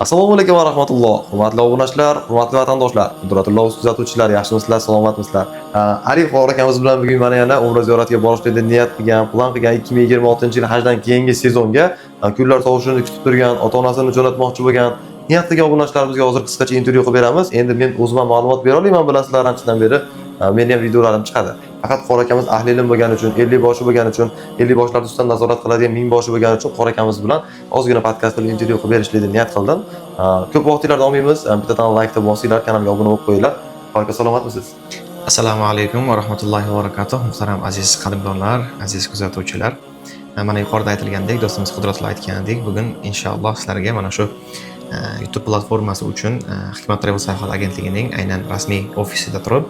Assalomu alaykum va rahmatulloh. Hurmatli obunachilar, hurmatli vatandoshlar, Qudratulloh kuzatuvchilar, yaxshimisizlar, salomatmisizlar? Arif akamiz bilan bugun mana yana Umra ziyoratiga borishga niyat qilgan, plan qilgan 2026-yil hajdan keyingi sezonga kunlar sovushini kutib turgan, ota-onasini jo'natmoqchi bo'lgan niyat qilgan obunachilarimizga hozir qisqacha intervyu qilib beramiz. Endi men o'zimdan ma'lumot bera olmayman, bilasizlar, anchadan beri meni ham videolarim chiqadi. Faqat Qora akamiz ahli ilm bo'lgani uchun, 50 boshi bo'lgani uchun, 50 boshlar ustidan nazorat qiladigan 1000 boshi bo'lgani uchun Qora akamiz bilan ozgina podkast qilib intervyu qilib berishlikni niyat qildim. Ko'p vaqtinglarni olmaymiz. Bittadan like deb bosinglar, kanalimga obuna bo'lib qo'yinglar. Qora aka, salomatmisiz? Assalomu alaykum va rahmatullohi va barakatuh. Muhtaram aziz qadrdonlar, aziz kuzatuvchilar. Mana yuqorida aytilgandek, do'stimiz Qudratulloh aytganidek, bugun inshaalloh sizlarga mana shu YouTube platformasi uchun Hikmat Travel sayohat agentligining aynan rasmiy ofisida turib,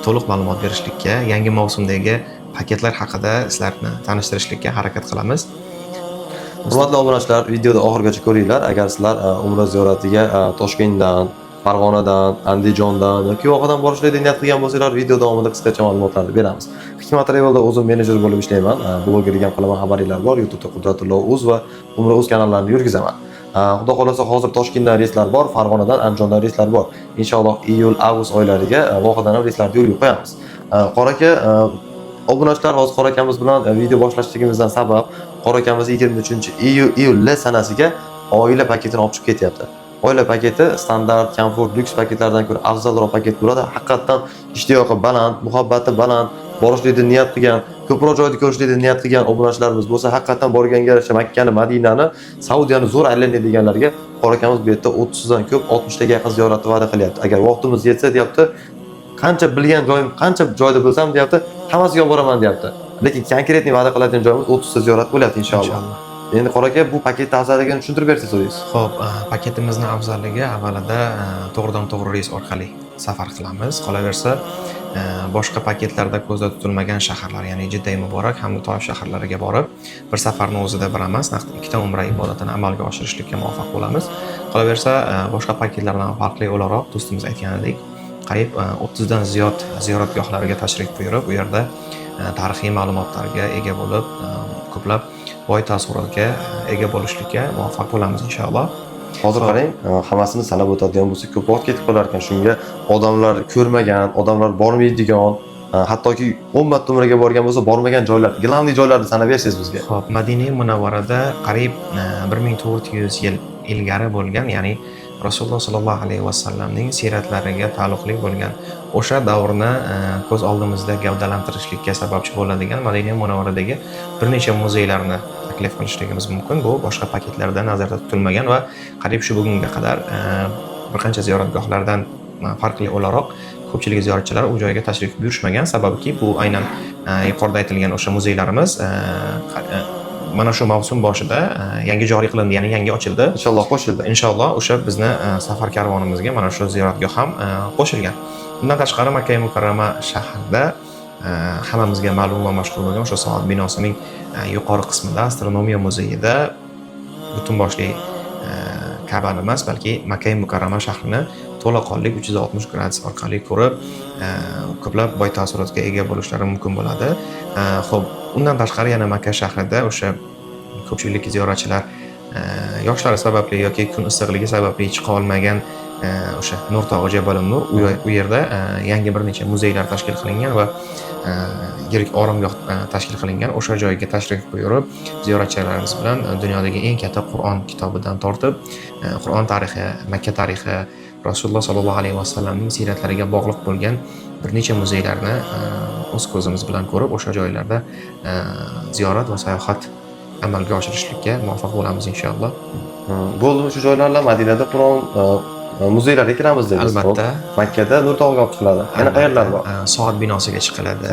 to'liq ma'lumot berishlikka, yangi mavsumdagi paketlar haqida sizlarni tanishtirishlikka harakat qilamiz. Hurmatli obunachilar, videoni oxirigacha ko'ringlar. Agar sizlar Umra ziyoratiga Toshkentdan, Farg'onadan, Andijondan yoki Voqadan borishga niyat qilgan bo'lsanglar, video davomida qisqacha ma'lumotlarni beramiz. Hikmat Travelda o'zim menejer bo'lib ishlayman. Blogerlik ham qilaman, xabariylar bor. YouTube'da Qudratulloh.uz va Umra.uz kanallarini yurgizaman. Xudo xolasa hozir Toshkentdan reyslar bor, Farg'onadan, Andijondan reyslar bor. Inshaalloh iyul, avgust oylariga Voqadan ham reyslarni yo'lga qo'yamiz. Qora aka, obunachilar hozir Qora akamiz bilan video boshlashligimizdan sabab Qora akamiz 23-iyul sanasiga oila paketini olib chiqib ketyapti. Oila paketi standart, komfort, lyuks paketlardan ko'ra afzalroq paket bo'ladi. Haqiqatan ishtiyoqi baland, muhabbati baland, borishlikni niyat qilgan, ko'proq joyda ko'rishlikni niyat qilgan obunachilarimiz bo'lsa, haqiqatan borganga yarasha Makkani, Madinani, Saudiyani zo'r aylanadiganlarga Qora akamiz bu yerda 30 dan ko'p, 60 taga yaqin ziyoratni va'da qilyapti. Agar vaqtimiz yetsa deyapti, qancha bilgan joyim, qancha joyda bo'lsam deyapti, hammasiga boraman deyapti. Lekin konkretniy va'da qiladigan joyimiz 30 ta ziyorat bo'lyapti inshaalloh. Endi Qora aka, bu paketning afzalligini tushuntirib bersangiz o'zingiz. Xo'p, paketimizning afzalligi avvalida to'g'ridan-to'g'ri reys orqali safar qilamiz. Qolaversa, boshqa paketlarda ko'zda tutilmagan shaharlar, ya'ni Jidda Muborak hamda Toif shaharlariga borib, bir safarning o'zida bir emas, naqd ikkita umra ibodatini amalga oshirishlikka muvaffaq bo'lamiz. Qolaversa, boshqa paketlardan farqli o'laroq do'stimiz aytganidek, qariyb 30 dan ziyod ziyoratgohlarga tashrif buyurib, u yerda tarixiy ma'lumotlarga ega bo'lib, ko'plab boy taassurotga ega bo'lishlikka muvaffaq bo'lamiz inshaalloh. Hozir qarang, hammasini sanab o'tadigan bo'lsak, ko'p vaqt ketib qolar ekan. Shunga odamlar ko'rmagan, odamlar bormaydigan, hattoki 10 marta umraga borgan bo'lsa, bormagan joylar, glavniy joylarni sanab bersangiz bizga. Xo'p, Madina Munavvarada qariyb 1400 yil ilgari bo'lgan, ya'ni Rasululloh sollallohu alayhi vasallamning siratlariga taalluqli bo'lgan o'sha davrni ko'z oldimizda gavdalantirishlikka sababchi bo'ladigan Madina Munavvaradagi bir necha muzeylarni taklif qilishligimiz mumkin. Bu boshqa paketlarda nazarda tutilmagan va qariyb shu bugunga qadar bir qancha ziyoratgohlardan farqli o'laroq ko'pchilik ziyoratchilar u joyga tashrif buyurishmagan. Sababki bu aynan yuqorida aytilgan o'sha muzeylarimiz mana shu mavsum boshida yangi joriy qilindi, ya'ni yangi ochildi. Inshaalloh qo'shildi. Inshaalloh o'sha bizni safar karvonimizga mana shu ziyoratgoh ham qo'shilgan. Bundan tashqari Makka Mukarrama shahrida hammamizga ma'lum va mashhur bo'lgan o'sha soat binosining yuqori qismida astronomiya muzeyida butun boshli Ka'bani emas, balki Makka Mukarrama shahrini to'laqonlik 360 gradus orqali ko'rib, ko'plab boy taassurotga ega bo'lishlari mumkin bo'ladi. Xo'p, undan tashqari yana Makka shahrida o'sha ko'pchilik ziyoratchilar yoshlari sababli yoki kun issiqligi sababli chiqa olmagan o'sha Nur tog'i Jabal Nur, u yerda yangi bir necha muzeylar tashkil qilingan va yirik oromgoh tashkil qilingan. O'sha joyga tashrif buyurib, ziyoratchilarimiz bilan dunyodagi eng katta Qur'on kitobidan tortib, Qur'on tarixi, Makka tarixi, Rasululloh sollallohu alayhi vasallamning siratlariga bog'liq bo'lgan bir necha muzeylarni o'z ko'zimiz bilan ko'rib, o'sha joylarda ziyorat va sayohat amalga oshirishlikka muvaffaq bo'lamiz inshaalloh. Bo'ldimi shu joylarla Madinada Qur'on muzeylarga kiramiz deymiz. Albatta. Makkada Nur tog'iga olib chiqiladi. Yana qayerlar bor? Soat binosiga chiqiladi.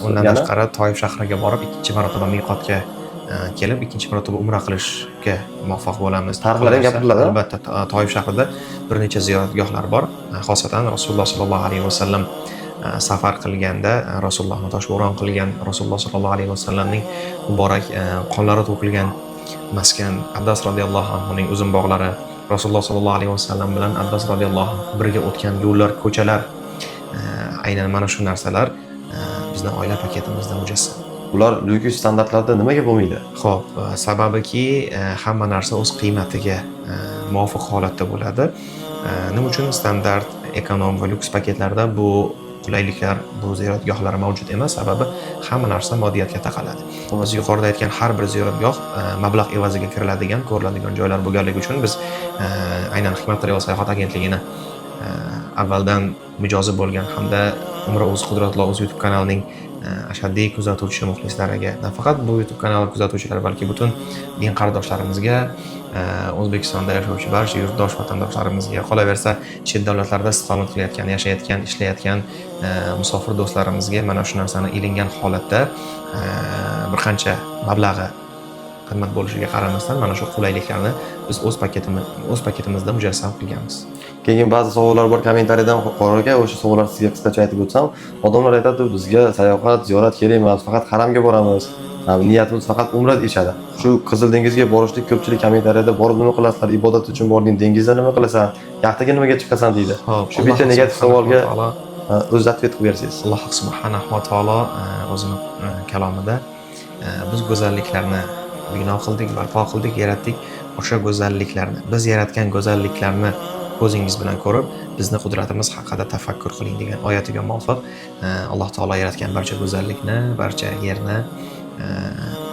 Undan tashqari Toif shahriga borib, ikkinchi marotaba miqotga kelib, ikkinchi marotaba umra qilishga muvaffaq bo'lamiz. Tarixlar ham gapiriladi. Albatta, Toif shahrida bir necha ziyoratgohlar bor. Xosatan Rasululloh sollallohu alayhi vasallam safar qilganda, Rasulullohni toshbo'ron qilgan, Rasululloh sollallohu alayhi vasallamning muborak qonlari to'kilgan maskan Abbas radhiyallohu anhuning uzun bog'lari, Rasululloh sollallohu alayhi vasallam bilan Abbas radhiyallohu anhu birga o'tgan yo'llar, ko'chalar, aynan mana shu narsalar bizning oila paketimizda mujassam. Ular lyuks standartlarda nimaga bo'lmaydi? Xo'p, sababiki hamma narsa o'z qiymatiga muvofiq holatda bo'ladi. Nima uchun standart, ekonom va lyuks paketlarda bu qulayliklar, bu ziyoratgohlar mavjud emas? Sababi hamma narsa moddiyatga taqaladi. Biz yuqorida aytgan har bir ziyoratgoh mablag' evaziga kiriladigan, ko'riladigan joylar bo'lganligi uchun biz aynan Hikmat Travel sayohat agentligini avvaldan mijozi bo'lgan hamda Umra.uz Qudratli o'z YouTube kanalining ashaddiy kuzatuvchi muxlislariga, nafaqat bu YouTube kanali kuzatuvchilari, balki butun din qardoshlarimizga, O'zbekistonda yashovchi barcha yurtdosh vatandoshlarimizga, qolaversa chet davlatlarda istiqomat qilayotgan, yashayotgan, ishlayotgan musofir do'stlarimizga mana shu narsani ilingan holatda bir qancha mablag'i qimmat bo'lishiga qaramasdan mana shu qulayliklarni biz o'z paketimizda mujassam qilganmiz. Keyin ba'zi savollar bor kommentariyadan qo'rga, o'sha savollar sizga qisqacha aytib o'tsam, odamlar aytadi, bizga sayohat, ziyorat kerak emas, faqat haramga boramiz. Niyatimiz faqat umra deyishadi. Shu Qizil dengizga borishlik ko'pchilik kommentariyada borib nima qilasizlar, ibodat uchun bording, dengizda nima qilasan, yaxtaga nimaga chiqasan deydi. Shu bitta negativ savolga o'z atvet qilib bersangiz. Alloh subhanahu va taolo o'zining kalomida biz go'zalliklarni bino qildik, barpo qildik, yaratdik. O'sha go'zalliklarni, biz yaratgan go'zalliklarni ko'zingiz bilan ko'rib, bizni qudratimiz haqida tafakkur qiling degan oyatiga muvofiq Alloh taolo yaratgan barcha go'zallikni, barcha yerni,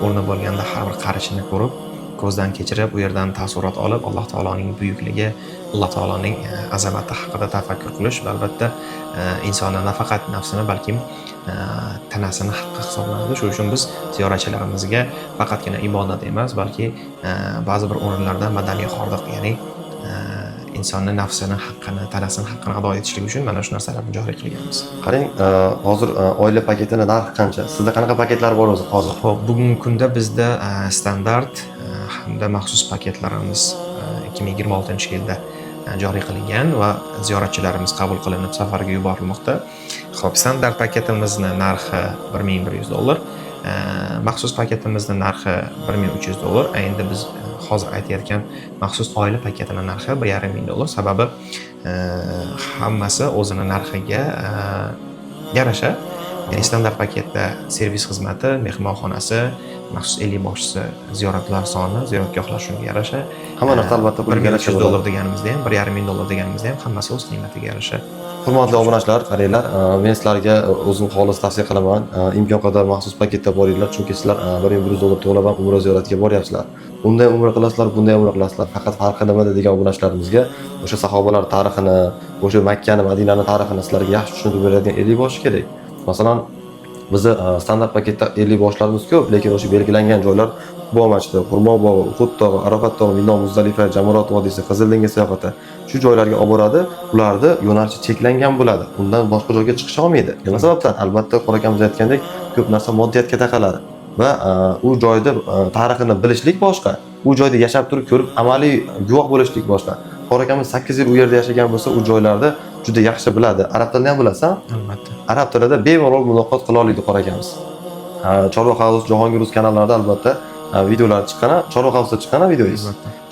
o'rni bo'lganda har bir qarichini ko'rib, ko'zdan kechirib, u yerdan taassurot olib, Alloh taoloning buyukligi, Alloh taoloning azamati haqida tafakkur qilish va albatta insonni nafaqat nafsini, balki tanasini haqqi hisoblanadi. Shuning uchun biz ziyoratchilarimizga faqatgina ibodat emas, balki ba'zi bir o'rinlarda madaniy hordiq, ya'ni insonni nafsini haqqini, tanasini haqqini ado etishlik uchun mana shu narsalarni joriy qilganmiz. Qarang, hozir oila paketini narxi qancha? Sizda qanaqa paketlar bor o'zi hozir? Xo'p, bugungi kunda bizda standart hamda maxsus paketlarimiz 2026-yilda joriy qilingan va ziyoratchilarimiz qabul qilinib safarga yuborilmoqda. Xo'p, standart paketimizni narxi $1100, maxsus paketimizning narxi $1300. Endi biz hozir aytayotgan maxsus oila paketining narxi $1500. Sababi hammasi o'zining narxiga yarasha. Ya'ni standart paketda servis xizmati, mehmonxonasi, maxsus 50 boshchisi, ziyoratlar soni, ziyoratgohlar shunga yarasha. Hamma narsa albatta pulga yarasha $1300 deganimizda ham, $1500 deganimizda ham hammasi o'z qiymatiga yarasha. Hurmatli obunachilar, qaranglar, men sizlarga o'zim xolis tavsiya qilaman. Imkon qadar maxsus paketda boringlar, chunki sizlar $1100 to'lab ham umra ziyoratiga boryapsizlar. Bunday umra qilasizlar, bunday umra qilasizlar. Faqat farqi nimada degan obunachilarimizga o'sha sahobalar tarixini, o'sha Makka va Madinani tarixini sizlarga yaxshi tushuntirib beradigan 50 bosh kerak. Masalan, bizni standart paketda 50 boshlarimiz ko'p, lekin o'sha belgilangan joylar Bo'machda, Xurmo bog'i, Uhud tog'i, Arafat tog'i, Mino, Muzdalifa, Jamurat vodiysi, Qizil dengiz sayohati shu joylarga olib boradi. Ularda yo'nalishi cheklangan bo'ladi. Undan boshqa joyga chiqisha olmaydi. Nima sababdan? Albatta, qo'rakamiz aytgandek, ko'p narsa moddiyatga taqaladi va u joyda tarixini bilishlik boshqa, u joyda yashab turib ko'rib amaliy guvoh bo'lishlik boshqa. Qorakamiz 8 yil u yerda yashagan bo'lsa, u joylarda juda yaxshi biladi. Arab tilini ham bilasan? Albatta. Arab tilida bemalol muloqot qila oladi qorakamiz. Chorvoq House, Jahongir.uz kanallarida albatta videolar chiqqan, Chorvoq House'da chiqqan videoyingiz.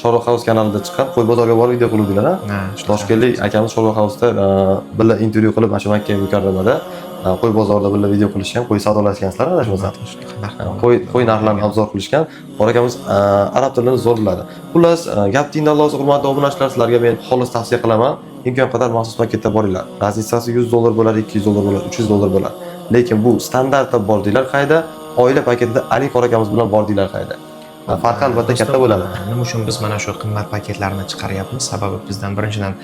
Chorvoq House kanalida chiqqan, qo'y bozorga borib video qiluvdilar. Toshkentlik akamiz Chorvoq House'da birga intervyu qilib, mana shu Makka mukarramada qo'y bozorida birga video qilishgan, qo'y savdolashgansizlar adashmasam. Qo'y narxlarini obzor qilishgan. Qorakamiz arab tilini zo'r biladi. Xullas, gap dinda Alloh hurmatli obunachilar, sizlarga men xolis tavsiya qilaman. Imkon qadar maxsus paketda boringlar. Razitsiyasi $100 bo'ladi, $200 bo'ladi, $300 bo'ladi. Lekin bu standartda bordinglar qayda? Oila paketida Ali qorakamiz bilan bordinglar qayda? Farqi albatta katta bo'ladi. Nima uchun biz mana shu qimmat paketlarni chiqaryapmiz? Sababi bizdan birinchidan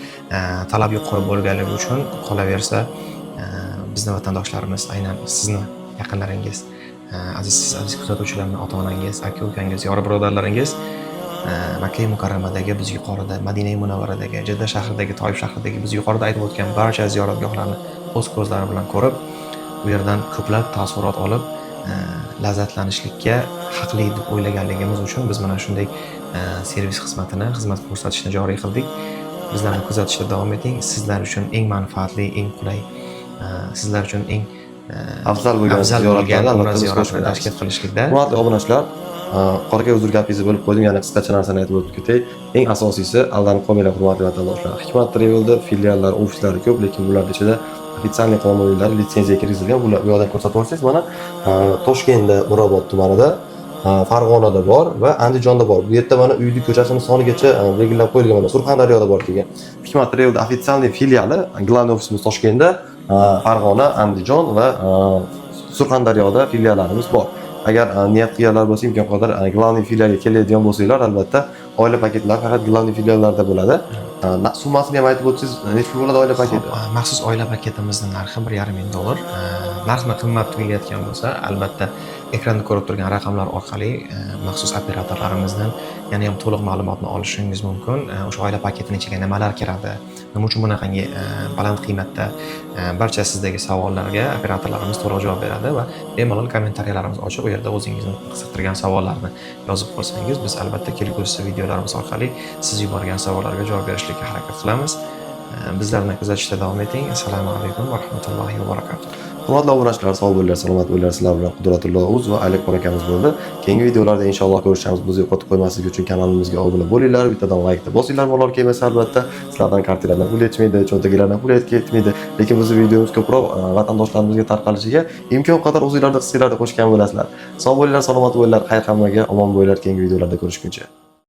talab yuqori bo'lganligi uchun, qolaversa bizning vatandoshlarimiz, aynan sizni yaqinlaringiz, aziz kuzatuvchilarning ota-onangiz, aka-ukangiz, yor birodarlaringiz Makka mukarramadagi, biz yuqorida Madina Munavvaradagi, Jidda shahridagi, Toyib shahridagi biz yuqorida aytib o'tgan barcha ziyoratgohlarni o'z ko'zlari bilan ko'rib, u yerdan ko'plab taassurot olib, lazzatlanishlikka haqli deb o'ylaganligimiz uchun biz mana shunday servis xizmatini, xizmat ko'rsatishni joriy qildik. Bizlarni kuzatishda davom eting. Sizlar uchun eng manfaatli, eng qulay, sizlar uchun eng afzal bo'lgan ziyoratlarni tashkil qilishlikda. Hurmatli obunachilar, qoraka uzr gapingizni bo'lib qo'ydim, yana qisqacha narsani aytib o'tib ketay. Eng asosiysi, aldanib qolmanglar hurmatli vatandoshlar. Hikmat Travel'da filiallar, ofislari ko'p, lekin bularning ichida ofitsialniy qonuniylar, litsenziyaga kiritilgan. Bu yoqdan ko'rsatib o'tsangiz, mana Toshkentda, Mirobod tumanida Farg'onada bor va Andijonda bor. Bu yerda mana uyli ko'chasini sonigacha belgilab qo'yilgan. Mana Surxondaryoda bor degan. Hikmat Travel'da официальный filiali, glавный ofisimiz Toshkentda, Farg'ona, Andijon va Surxondaryoda filiallarimiz bor. Agar niyat qilganlar bo'lsa, imkon qadar glавный filialga keladigan bo'lsanglar, albatta oila paketlari faqat glавный filiallarda bo'ladi. Summasini ham aytib o'tsangiz, necha pul bo'ladi oila paketi? Maxsus oila paketimizning narxi $1,5 ming. Narxni qimmat tuyulayotgan bo'lsa, albatta ekranda ko'rib turgan raqamlar orqali maxsus operatorlarimizdan yana ham to'liq ma'lumotni olishingiz mumkin. O'sha oila paketining ichiga nimalar kiradi, nima uchun bunaqangi baland qiymatda, barcha sizdagi savollarga operatorlarimiz to'liq javob beradi va bemalol kommentariyalarimiz ochiq, u yerda o'zingizni qiziqtirgan savollarni yozib qo'ysangiz, biz albatta kelgusi videolarimiz orqali siz yuborgan savollarga javob berishlikka harakat qilamiz. Bizlarni kuzatishda davom eting. Assalomu alaykum va rahmatullohi va barakatuh. Hurmatli obunachilar, sog' bo'linglar, salomat bo'linglar. Sizlar bilan Qudratullo Uz va Aliqor akamiz bo'ldi. Keyingi videolarda inshaalloh ko'rishamiz. Bizni yo'qotib qo'ymaslik uchun kanalimizga obuna bo'linglar, bittadan like-da bosinglar, malol kelmasa albatta. Sizlardan kartalardan pul yetmaydi, cho'ntagilardan pul yetmaydi. Lekin bizning videomiz ko'proq vatandoshlarimizga tarqalishiga imkon qadar o'zingizlarda hissiyotlarda qo'shgan bo'lasizlar. Sog' bo'linglar, salomat bo'linglar, xayr hammaga, omon bo'linglar. Keyingi videolarda ko'rishguncha.